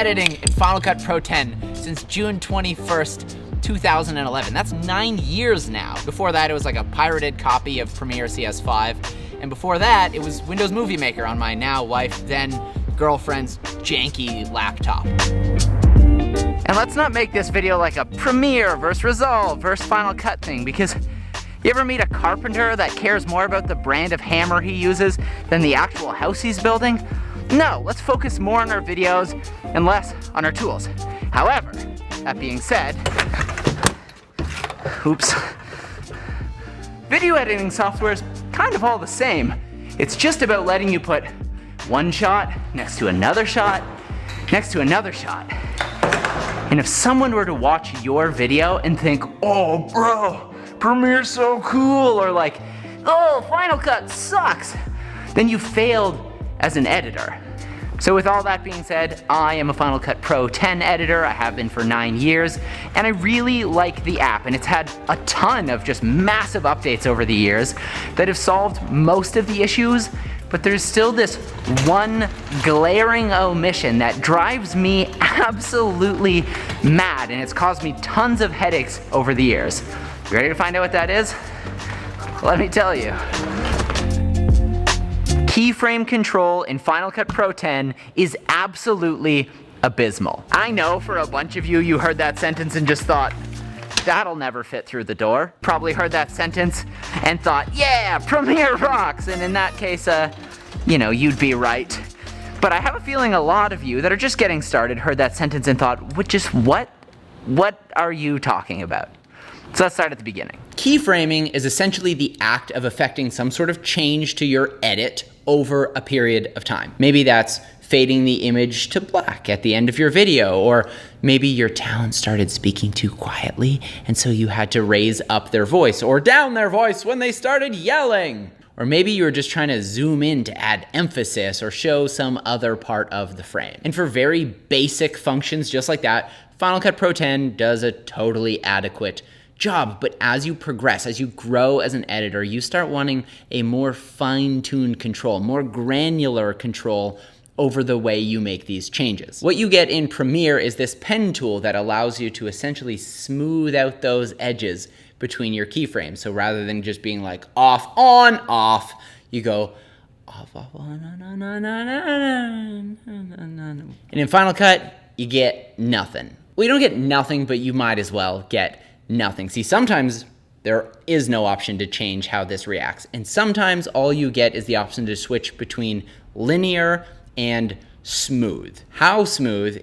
editing in Final Cut Pro 10 since June 21st, 2011. That's 9 years now. Before that, it was like a pirated copy of Premiere CS5. And before that, it was Windows Movie Maker on my now wife, then girlfriend's janky laptop. And let's not make this video like a Premiere versus Resolve versus Final Cut thing, because you ever meet a carpenter that cares more about the brand of hammer he uses than the actual house he's building? No, let's focus more on our videos and less on our tools. However, that being said, oops, video editing software is kind of all the same. It's just about letting you put one shot next to another shot, next to another shot. And if someone were to watch your video and think, oh bro, Premiere's so cool, or like, oh, Final Cut sucks, then you failed as an editor. So with all that being said, I am a Final Cut Pro 10 editor. I have been for 9 years, and I really like the app, and it's had a ton of just massive updates over the years that have solved most of the issues, but there's still this one glaring omission that drives me absolutely mad, and it's caused me tons of headaches over the years. You ready to find out what that is? Let me tell you. Keyframe control in Final Cut Pro 10 is absolutely abysmal. I know for a bunch of you, you heard that sentence and just thought, that'll never fit through the door. Probably heard that sentence and thought, yeah, Premiere rocks. And in that case, you'd be right. But I have a feeling a lot of you that are just getting started heard that sentence and thought, what are you talking about? So let's start at the beginning. Keyframing is essentially the act of effecting some sort of change to your edit over a period of time. Maybe that's fading the image to black at the end of your video, or maybe your talent started speaking too quietly, and so you had to raise up their voice or down their voice when they started yelling. Or maybe you were just trying to zoom in to add emphasis or show some other part of the frame. And for very basic functions just like that, Final Cut Pro 10 does a totally adequate job. But as you progress, as you grow as an editor, you start wanting a more fine-tuned control, more granular control over the way you make these changes. What you get in Premiere is this pen tool that allows you to essentially smooth out those edges between your keyframes. So rather than just being like off, on, off, you go off, on, on, on, on. And in Final Cut, you get nothing. Well, you don't get nothing, but you might as well get nothing. See, sometimes there is no option to change how this reacts. And sometimes all you get is the option to switch between linear and smooth. How smooth,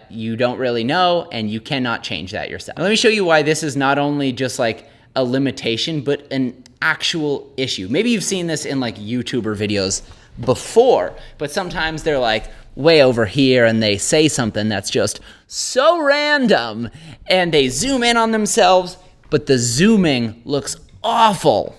you don't really know, and you cannot change that yourself. Now, let me show you why this is not only just like a limitation, but an actual issue. Maybe you've seen this in like YouTuber videos before, but sometimes they're like way over here and they say something that's just so random and they zoom in on themselves, but the zooming looks awful.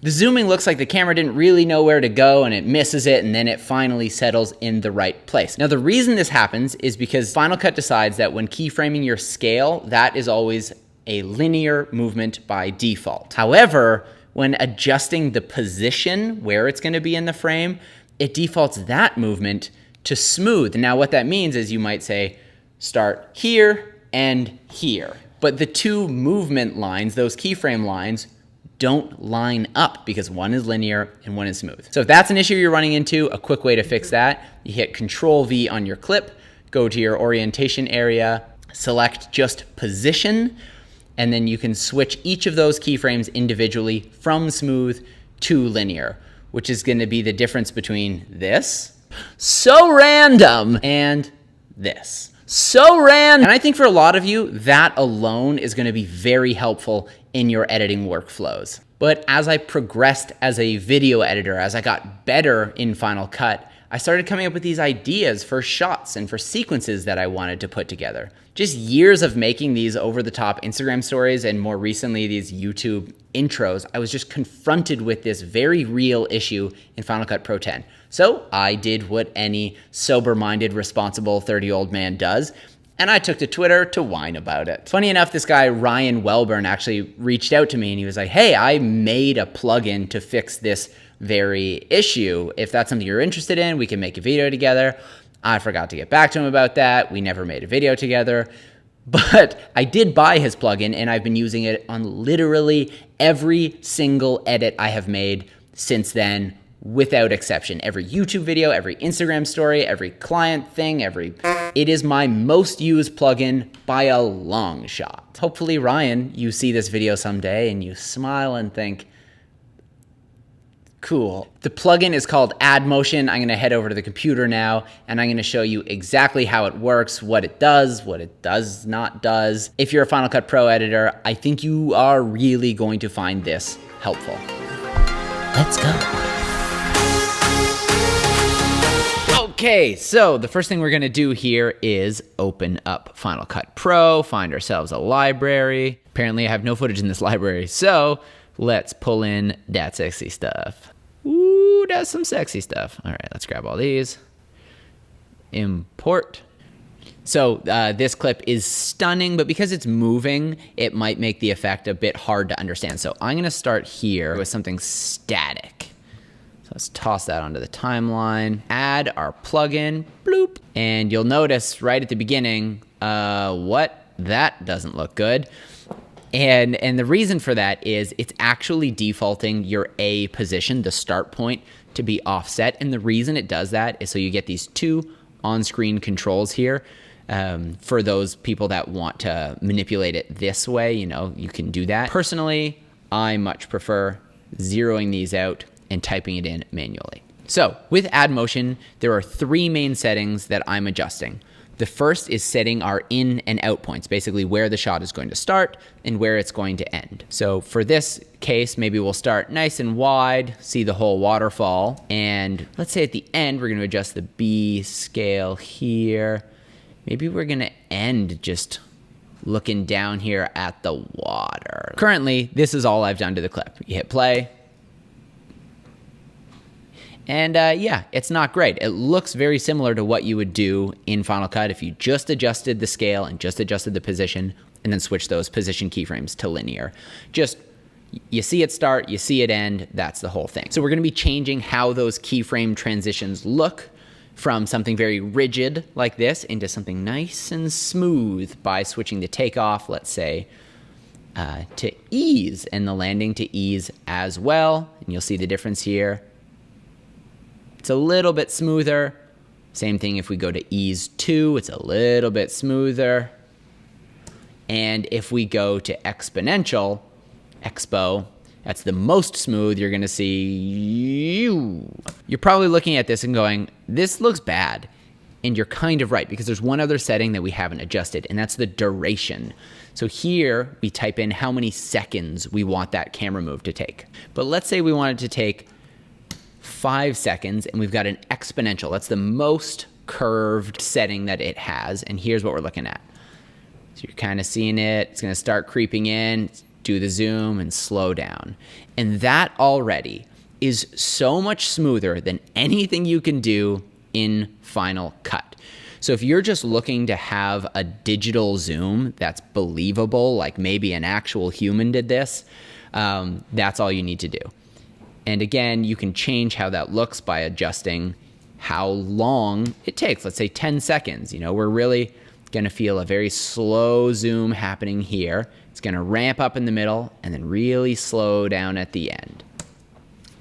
The zooming looks like the camera didn't really know where to go and it misses it, and then it finally settles in the right place. Now, the reason this happens is because Final Cut decides that when keyframing your scale, that is always a linear movement by default. However, when adjusting the position where it's going to be in the frame, it defaults that movement to smooth. Now, what that means is you might say, start here and here. But the two movement lines, those keyframe lines, don't line up because one is linear and one is smooth. So if that's an issue you're running into, a quick way to fix that, you hit Control V on your clip, go to your orientation area, select just position, and then you can switch each of those keyframes individually from smooth to linear, which is going to be the difference between this, so random, and this. So random. And I think for a lot of you, that alone is going to be very helpful in your editing workflows. But as I progressed as a video editor, as I got better in Final Cut, I started coming up with these ideas for shots and for sequences that I wanted to put together. Just years of making these over-the-top Instagram stories and more recently these YouTube intros, I was just confronted with this very real issue in Final Cut Pro 10. So I did what any sober-minded, responsible 30-year-old man does, and I took to Twitter to whine about it. Funny enough, this guy, Ryan Welburn, actually reached out to me and he was like, hey, I made a plugin to fix this very issue. If that's something you're interested in, we can make a video together. I forgot to get back to him about that. We never made a video together. But I did buy his plugin, and I've been using it on literally every single edit I have made since then, without exception. Every YouTube video, every Instagram story, every client thing, it is my most used plugin by a long shot. Hopefully, Ryan, you see this video someday and you smile and think, cool. The plugin is called Add Motion. I'm gonna head over to the computer now, and I'm gonna show you exactly how it works, what it does not does. If you're a Final Cut Pro editor, I think you are really going to find this helpful. Let's go. Okay, so the first thing we're gonna do here is open up Final Cut Pro, find ourselves a library. Apparently I have no footage in this library, so let's pull in that sexy stuff. Ooh, that's some sexy stuff. All right, let's grab all these. Import. So this clip is stunning, but because it's moving, it might make the effect a bit hard to understand. So I'm gonna start here with something static. So let's toss that onto the timeline, add our plugin, bloop. And you'll notice right at the beginning, that doesn't look good. And the reason for that is it's actually defaulting your A position, the start point, to be offset. And the reason it does that is so you get these two on-screen controls here. For those people that want to manipulate it this way, you can do that. Personally, I much prefer zeroing these out and typing it in manually. So with Add Motion, there are three main settings that I'm adjusting. The first is setting our in and out points, basically where the shot is going to start and where it's going to end. So for this case, maybe we'll start nice and wide, see the whole waterfall. And let's say at the end, we're going to adjust the B scale here. Maybe we're going to end just looking down here at the water. Currently, this is all I've done to the clip. You hit play. And yeah, it's not great. It looks very similar to what you would do in Final Cut if you just adjusted the scale and just adjusted the position and then switched those position keyframes to linear. Just, you see it start, you see it end, that's the whole thing. So we're gonna be changing how those keyframe transitions look from something very rigid like this into something nice and smooth by switching the takeoff, let's say, to ease, and the landing to ease as well. And you'll see the difference here. It's a little bit smoother. Same thing if we go to ease 2, it's a little bit smoother. And if we go to exponential, expo, that's the most smooth you're gonna see. You're probably looking at this and going, this looks bad. And you're kind of right, because there's one other setting that we haven't adjusted, and that's the duration. So here we type in how many seconds we want that camera move to take. But let's say we wanted to take 5 seconds, and we've got an exponential. That's the most curved setting that it has, and here's what we're looking at. So you're kind of seeing it. It's gonna start creeping in, do the zoom, and slow down. And that already is so much smoother than anything you can do in Final Cut. So if you're just looking to have a digital zoom that's believable, like maybe an actual human did this, that's all you need to do. And again, you can change how that looks by adjusting how long it takes. Let's say 10 seconds. We're really gonna feel a very slow zoom happening here. It's gonna ramp up in the middle and then really slow down at the end.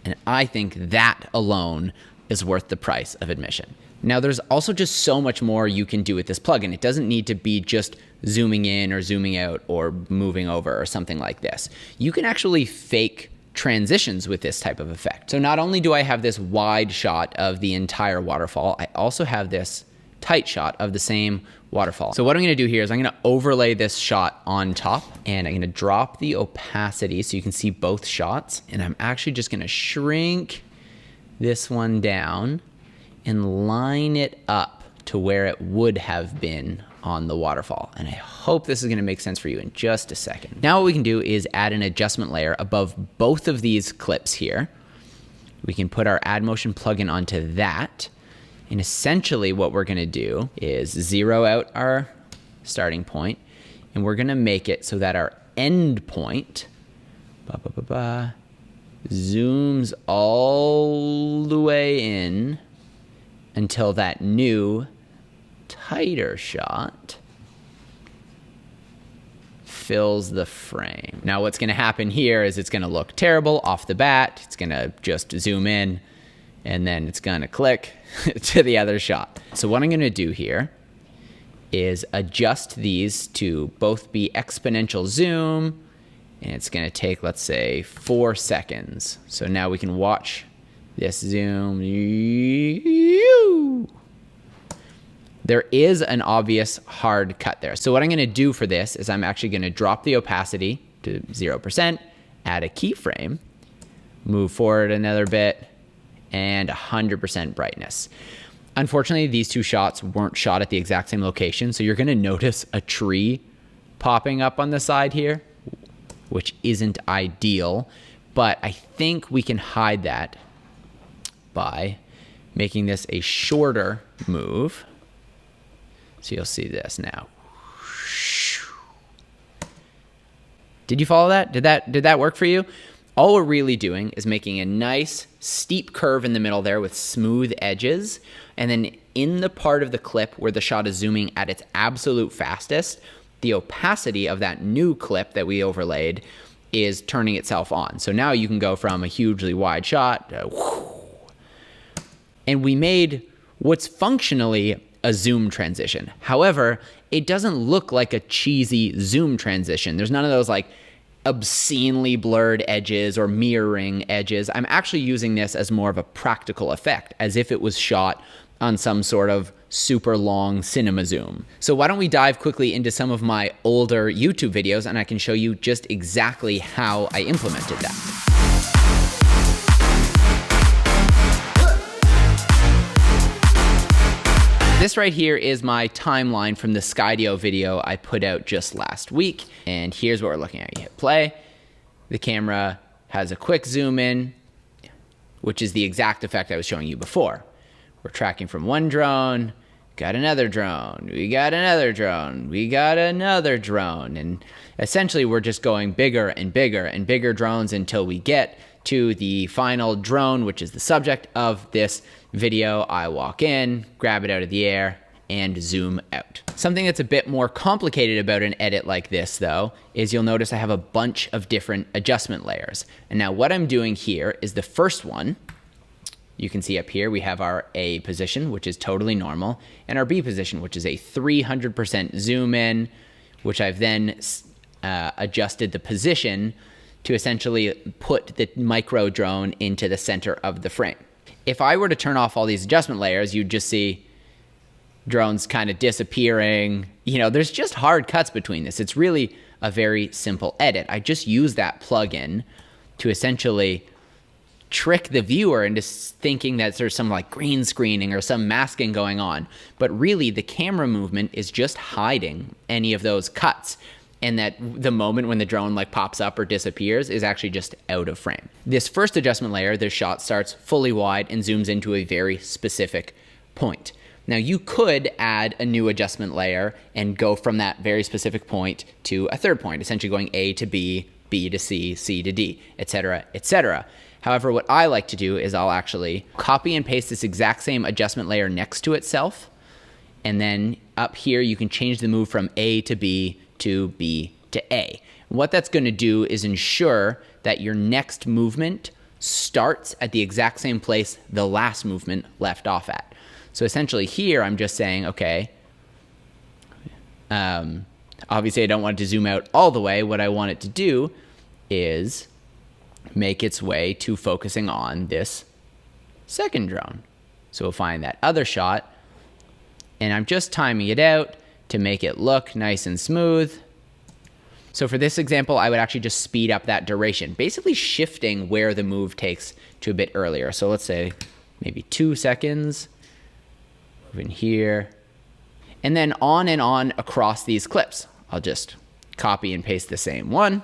And I think that alone is worth the price of admission. Now, there's also just so much more you can do with this plugin. It doesn't need to be just zooming in or zooming out or moving over or something like this. You can actually fake transitions with this type of effect. So not only do I have this wide shot of the entire waterfall, I also have this tight shot of the same waterfall. So what I'm gonna do here is I'm gonna overlay this shot on top, and I'm gonna drop the opacity so you can see both shots. And I'm actually just gonna shrink this one down and line it up to where it would have been on the waterfall. And I hope this is gonna make sense for you in just a second. Now what we can do is add an adjustment layer above both of these clips here. We can put our Add Motion plugin onto that. And essentially what we're gonna do is zero out our starting point, and we're gonna make it so that our end point zooms all the way in until that new tighter shot fills the frame. Now what's gonna happen here is it's gonna look terrible off the bat. It's gonna just zoom in and then it's gonna click to the other shot. So what I'm gonna do here is adjust these to both be exponential zoom, and it's gonna take, let's say, 4 seconds. So now we can watch this zoom. There is an obvious hard cut there. So what I'm gonna do for this is I'm actually gonna drop the opacity to 0%, add a keyframe, move forward another bit, and 100% brightness. Unfortunately, these two shots weren't shot at the exact same location, so you're gonna notice a tree popping up on the side here, which isn't ideal, but I think we can hide that by making this a shorter move. So you'll see this now. Did you follow that? Did that work for you? All we're really doing is making a nice steep curve in the middle there with smooth edges. And then in the part of the clip where the shot is zooming at its absolute fastest, the opacity of that new clip that we overlaid is turning itself on. So now you can go from a hugely wide shot to and we made what's functionally a zoom transition. However, it doesn't look like a cheesy zoom transition. There's none of those like obscenely blurred edges or mirroring edges. I'm actually using this as more of a practical effect, as if it was shot on some sort of super long cinema zoom. So why don't we dive quickly into some of my older YouTube videos and I can show you just exactly how I implemented that. This right here is my timeline from the Skydio video I put out just last week. And here's what we're looking at. You hit play. The camera has a quick zoom in, which is the exact effect I was showing you before. We're tracking from one drone, got another drone, we got another drone, we got another drone. And essentially we're just going bigger and bigger and bigger drones until we get to the final drone, which is the subject of this video. I walk in, grab it out of the air, and zoom out. Something that's a bit more complicated about an edit like this, though, is you'll notice I have a bunch of different adjustment layers. And now what I'm doing here is the first one, you can see up here, we have our A position, which is totally normal, and our B position, which is a 300% zoom in, which I've then adjusted the position to essentially put the micro drone into the center of the frame. If I were to turn off all these adjustment layers, you'd just see drones kind of disappearing. You know, there's just hard cuts between this. It's really a very simple edit. I just use that plugin to essentially trick the viewer into thinking that there's some like green screening or some masking going on. But really, the camera movement is just hiding any of those cuts. And that the moment when the drone like pops up or disappears is actually just out of frame. This first adjustment layer, the shot starts fully wide and zooms into a very specific point. Now you could add a new adjustment layer and go from that very specific point to a third point, essentially going A to B, B to C, C to D, etc., etc. However, what I like to do is I'll actually copy and paste this exact same adjustment layer next to itself. And then up here, you can change the move from A to B to B to A. What that's going to do is ensure that your next movement starts at the exact same place the last movement left off at. So essentially here, I'm just saying, okay, obviously I don't want it to zoom out all the way. What I want it to do is make its way to focusing on this second drone. So we'll find that other shot, and I'm just timing it out to make it look nice and smooth. So for this example, I would actually just speed up that duration, basically shifting where the move takes to a bit earlier. So let's say maybe 2 seconds, move in here, and then on across these clips. I'll just copy and paste the same one,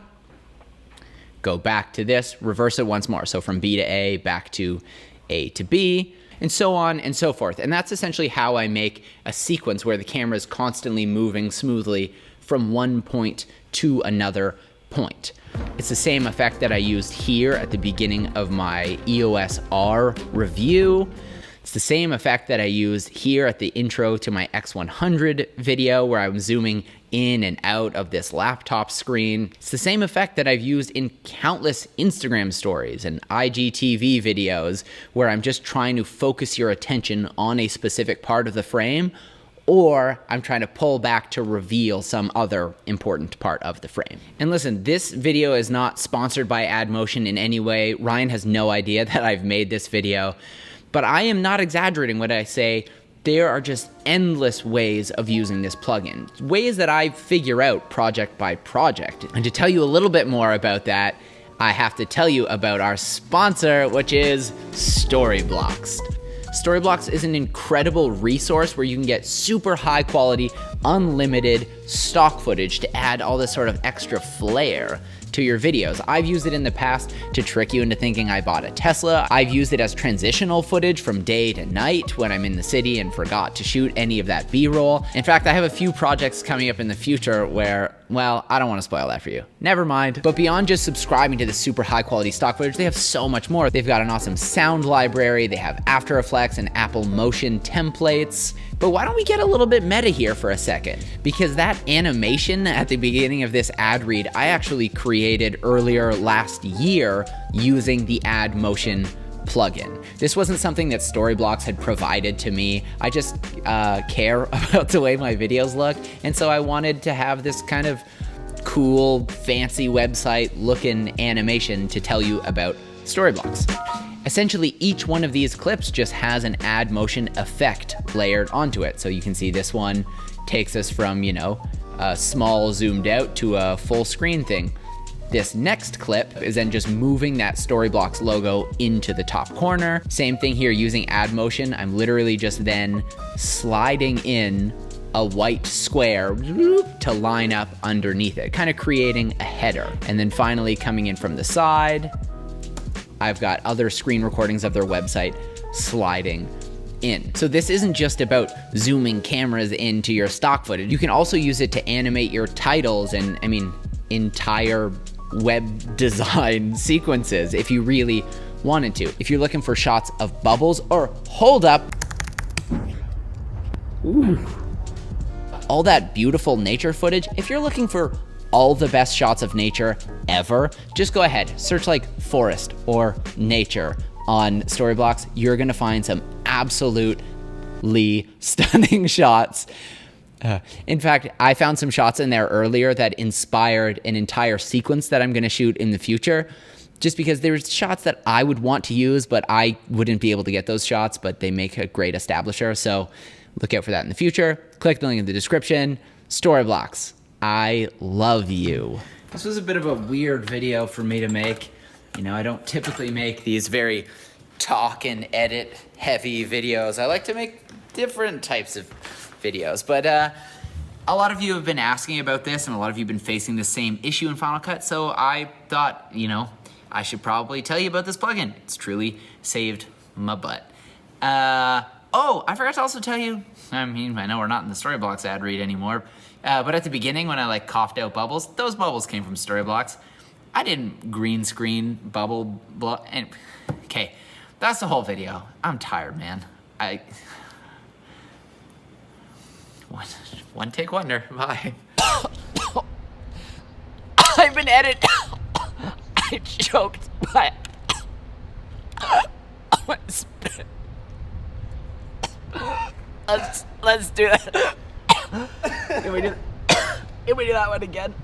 go back to this, reverse it once more. So from B to A, back to A to B, and so on and so forth. And that's essentially how I make a sequence where the camera is constantly moving smoothly from one point to another point. It's the same effect that I used here at the beginning of my EOS R review. It's the same effect that I used here at the intro to my X100 video where I'm zooming in and out of this laptop screen. It's the same effect that I've used in countless Instagram stories and IGTV videos where I'm just trying to focus your attention on a specific part of the frame, or I'm trying to pull back to reveal some other important part of the frame. And listen, this video is not sponsored by AddMotion in any way. Ryan has no idea that I've made this video, but I am not exaggerating when I say there are just endless ways of using this plugin, ways that I figure out project by project. And to tell you a little bit more about that, I have to tell you about our sponsor, which is Storyblocks. Storyblocks is an incredible resource where you can get super high quality, unlimited stock footage to add all this sort of extra flair to your videos. I've used it in the past to trick you into thinking I bought a Tesla. I've used it as transitional footage from day to night when I'm in the city and forgot to shoot any of that B-roll. In fact, I have a few projects coming up in the future where, well, I don't want to spoil that for you. Never mind. But beyond just subscribing to the super high quality stock footage, they have so much more. They've got an awesome sound library. They have After Effects and Apple Motion templates. But why don't we get a little bit meta here for a second? Because that animation at the beginning of this ad read, I actually created earlier last year using the AddMotion plugin. This wasn't something that Storyblocks had provided to me. I just care about the way my videos look, and so I wanted to have this kind of cool, fancy website looking animation to tell you about Storyblocks. Essentially, each one of these clips just has an AddMotion effect layered onto it. So you can see this one takes us from, you know, a small zoomed out to a full screen thing. This next clip is then just moving that Storyblocks logo into the top corner. Same thing here using AddMotion. I'm literally just then sliding in a white square to line up underneath it, kind of creating a header. And then finally coming in from the side, I've got other screen recordings of their website sliding in. So this isn't just about zooming cameras into your stock footage. You can also use it to animate your titles and, I mean, entire web design sequences if you really wanted to. If you're looking for shots of bubbles, or hold up, ooh, all that beautiful nature footage, if you're looking for all the best shots of nature ever, just go ahead, search like forest or nature on Storyblocks. You're gonna find some absolutely stunning shots. In fact, I found some shots in there earlier that inspired an entire sequence that I'm gonna shoot in the future, just because there's shots that I would want to use, but I wouldn't be able to get those shots, but they make a great establisher. So look out for that in the future. Click the link in the description. Storyblocks, I love you. This was a bit of a weird video for me to make. You know, I don't typically make these very talk and edit heavy videos. I like to make different types of videos, but a lot of you have been asking about this, and a lot of you have been facing the same issue in Final Cut, so I thought, you know, I should probably tell you about this plugin. It's truly saved my butt. Oh, I forgot to also tell you, I mean, I know we're not in the Storyblocks ad read anymore, but at the beginning when I like coughed out bubbles, those bubbles came from Storyblocks. I didn't green screen bubble blow, and okay, that's the whole video. I'm tired, man. One take wonder, bye. I've been edited. I choked, but let's do that. Can we do that one again?